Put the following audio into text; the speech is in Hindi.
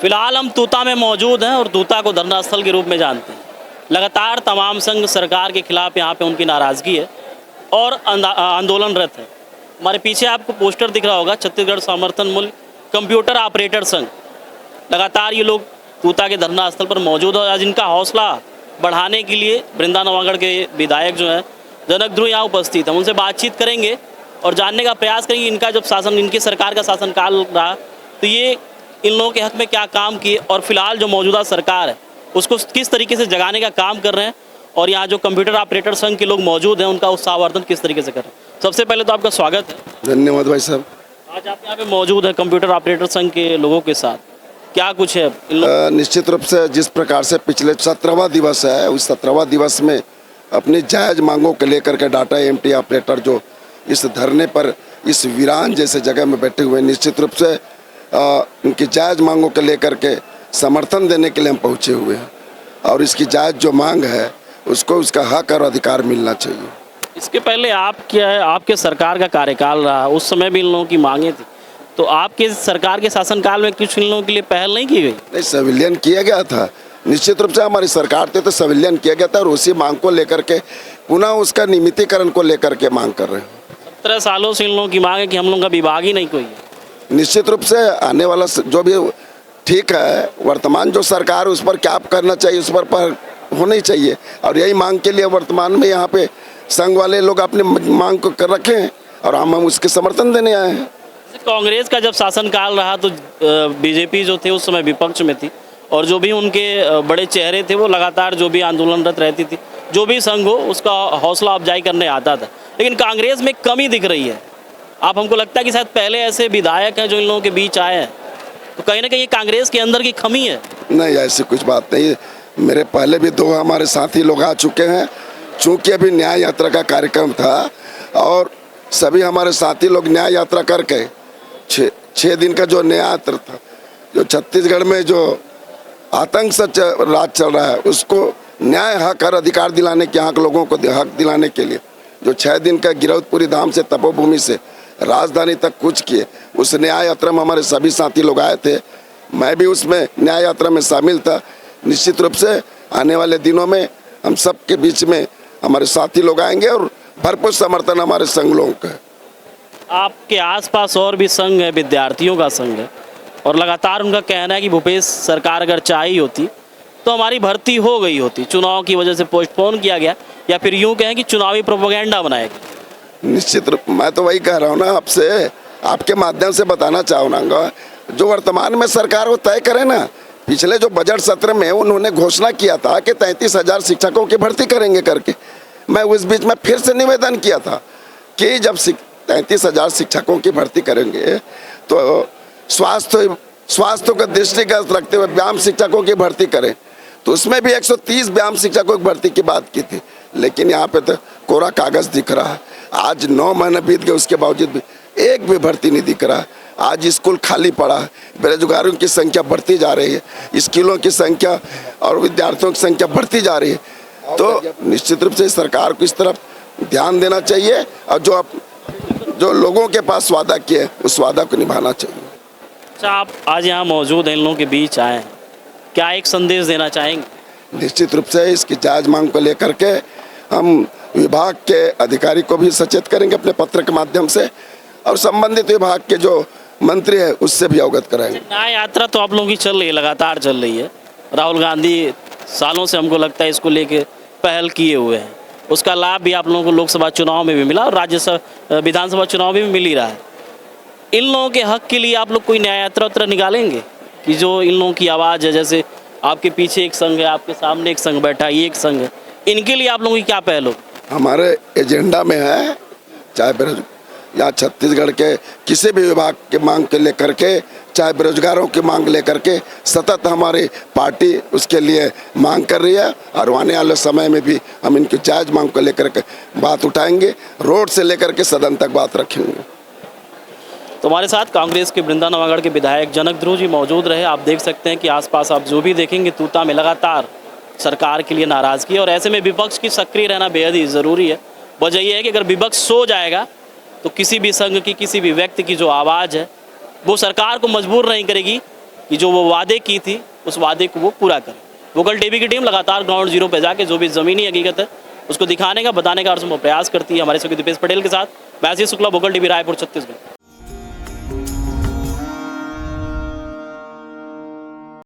फिलहाल हम तूता में मौजूद हैं और तूता को धरना स्थल के रूप में जानते हैं। लगातार तमाम संघ सरकार के खिलाफ यहाँ पे उनकी नाराज़गी है और आंदोलनरत है। हमारे पीछे आपको पोस्टर दिख रहा होगा, छत्तीसगढ़ समर्थन मूल्य कंप्यूटर ऑपरेटर संघ। लगातार ये लोग तूता के धरना स्थल पर मौजूद है। आज इनका हौसला बढ़ाने के लिए वृंदा नवागढ़ के विधायक जो हैं जनक ध्रुव यहाँ उपस्थित हैं। उनसे बातचीत करेंगे और जानने का प्रयास करेंगे इनका जब शासन, इनकी सरकार का शासनकाल रहा तो ये इन लोगों के हक में क्या काम किए और फिलहाल जो मौजूदा सरकार है उसको किस तरीके से जगाने का काम कर रहे हैं और यहाँ जो कंप्यूटर ऑपरेटर संघ के लोग मौजूद हैं उनका उत्साहवर्धन किस तरीके से कर रहे हैं। सबसे पहले तो आपका स्वागत है। धन्यवाद भाई साहब। आज आप यहाँ पे मौजूद हैं कंप्यूटर ऑपरेटर संघ के लोगों के साथ, क्या कुछ है निश्चित रूप से जिस प्रकार से पिछले 17वां दिवस है उस 17वां दिवस में अपनी जायज़ मांगों को लेकर के डाटा एंट्री ऑपरेटर जो इस धरने पर इस वीरान जैसे जगह में बैठे हुए, निश्चित रूप से उनकी जायज़ मांगों को लेकर के समर्थन देने के लिए हम पहुँचे हुए हैं और इसकी जायज़ जो मांग है उसको उसका हक और अधिकार मिलना चाहिए। इसके पहले आपके सरकार का कार्यकाल रहा, उस समय भी इन लोगों की मांगे थी, तो आपके सरकार के शासनकाल में कुछ इन लोगों के लिए पहल नहीं की गई? नहीं, संविलियन किया गया था। निश्चित रूप से हमारी सरकार थी तो संविलियन किया गया था और उसी मांग को लेकर के पुनः उसका नियमितीकरण को लेकर के मांग कर रहे हैं। 17 सालों से इन लोगों की मांग है कि हम लोगों का विभाग ही नहीं कोई है। निश्चित रूप से आने वाला जो भी ठीक है, वर्तमान जो सरकार उस पर क्या करना चाहिए उस पर होना ही चाहिए और यही मांग के लिए वर्तमान में यहाँ पे संघ वाले लोग अपने मांग को कर रखे हैं और हम उसके समर्थन देने आए हैं। कांग्रेस का जब शासनकाल रहा तो बीजेपी जो थे उस समय विपक्ष में थी और जो भी उनके बड़े चेहरे थे वो लगातार जो भी आंदोलनरत रहती थी, जो भी संघ हो उसका हौसला अफजाई करने आता था, लेकिन कांग्रेस में कमी दिख रही है। आप हमको लगता है कि शायद पहले ऐसे विधायक हैं जो इन लोगों के बीच आए हैं, तो कहीं ना कहीं कांग्रेस के अंदर की कमी है? नहीं, ऐसी कुछ बात नहीं। मेरे पहले भी 2 हमारे साथी लोग आ चुके हैं। चूँकि अभी न्याय यात्रा का कार्यक्रम था और सभी हमारे साथी लोग न्याय यात्रा करके 6 दिन का जो न्याय यात्रा था, जो छत्तीसगढ़ में जो आतंक से राज चल रहा है उसको न्याय हक और अधिकार दिलाने के, यहाँ के लोगों को हक दिलाने के लिए जो 6 दिन का गिरौदपुरी धाम से तपोभूमि से राजधानी तक कूच किए, उस न्याय यात्रा में हमारे सभी साथी लोग आए थे। मैं भी उसमें न्याय यात्रा में शामिल था। निश्चित रूप से आने वाले दिनों में हम सब के बीच में हमारे साथी लोग आएंगे और भरपूर समर्थन हमारे संघ लोगों का है। आपके आसपास और भी संघ है, विद्यार्थियों का संघ है और लगातार उनका कहना है कि भूपेश सरकार अगर चाहिए होती तो हमारी भर्ती हो गई होती, चुनाव की वजह से पोस्टपोन किया गया या फिर यूँ कहें कि चुनावी प्रोपेगेंडा बनाया गया। निश्चित रूप मैं तो वही कह रहा हूँ ना, आपसे आपके माध्यम से बताना चाहूँगा, जो वर्तमान में सरकार वो तय करे ना। पिछले जो बजट सत्र में उन्होंने घोषणा किया था कि 33,000 शिक्षकों की भर्ती करेंगे करके, मैं उस बीच में फिर से निवेदन किया था कि जब 33,000 शिक्षकों की भर्ती करेंगे तो स्वास्थ्य का दृष्टिगत रखते हुए व्यायाम शिक्षकों की भर्ती करें, तो उसमें भी 130 व्यायाम शिक्षकों की भर्ती की बात की थी। लेकिन यहाँ पे तो कोरा कागज दिख रहा है। आज 9 महीने बीत गए, उसके बावजूद भी एक भी भर्ती नहीं दिख रहा। आज स्कूल खाली पड़ा है, बेरोजगारों की संख्या बढ़ती जा रही है, स्कूलों की संख्या और विद्यार्थियों की संख्या बढ़ती जा रही है। तो निश्चित रूप से सरकार को इस तरफ ध्यान देना चाहिए और जो लोगों के पास वादा किए उस वादा को निभाना चाहिए। अच्छा, आप आज यहाँ मौजूद हैं, इन लोगों के बीच आए हैं, क्या एक संदेश देना चाहेंगे? निश्चित रूप से इसकी जायज़ मांग को लेकर के हम विभाग के अधिकारी को भी सचेत करेंगे अपने पत्र के माध्यम से और संबंधित विभाग के जो मंत्री है उससे भी अवगत कराएंगे। न्याय यात्रा तो आप लोगों की चल रही है, लगातार चल रही है। राहुल गांधी सालों से हमको लगता है इसको लेके पहल किए हुए हैं, उसका लाभ भी आप लोगों को लोकसभा चुनाव में भी मिला और राज्यसभा विधानसभा चुनाव में भी मिल ही रहा है। इन लोगों के हक के लिए आप लोग कोई न्याय यात्रा निकालेंगे कि जो इन लोगों की आवाज़ है, जैसे आपके पीछे एक संघ है, आपके सामने एक संघ बैठा है, ये एक संघ है, इनके लिए आप लोगों की क्या पहल हो? हमारे एजेंडा में है, चाहे यहाँ छत्तीसगढ़ के किसी भी विभाग के मांग के लेकर के, चाहे बेरोजगारों की मांग लेकर के सतत हमारी पार्टी उसके लिए मांग कर रही है और आने वाले समय में भी हम इनकी जायज़ मांग को लेकर के बात उठाएंगे, रोड से लेकर के सदन तक बात रखेंगे। तो हमारे साथ कांग्रेस के वृंदा नवागढ़ के विधायक जनक ध्रुव जी मौजूद रहे। आप देख सकते हैं कि आसपास आप जो भी देखेंगे तूता में लगातार सरकार के लिए नाराज़गी और ऐसे में विपक्ष की सक्रिय रहना बेहद ही ज़रूरी है। वजह यह है कि अगर विपक्ष सो जाएगा तो किसी भी संघ की, किसी भी व्यक्ति की जो आवाज़ है वो सरकार को मजबूर नहीं करेगी कि जो वो वादे की थी उस वादे को वो पूरा करें। वोकल टीवी की टीम लगातार ग्राउंड जीरो पे जाके जो भी ज़मीनी हकीकत है उसको दिखाने का, बताने का और प्रयास करती है। हमारे सहयोगी दीपेश पटेल के साथ मैं आशीष शुक्ला, वोकल टीवी रायपुर, छत्तीसगढ़।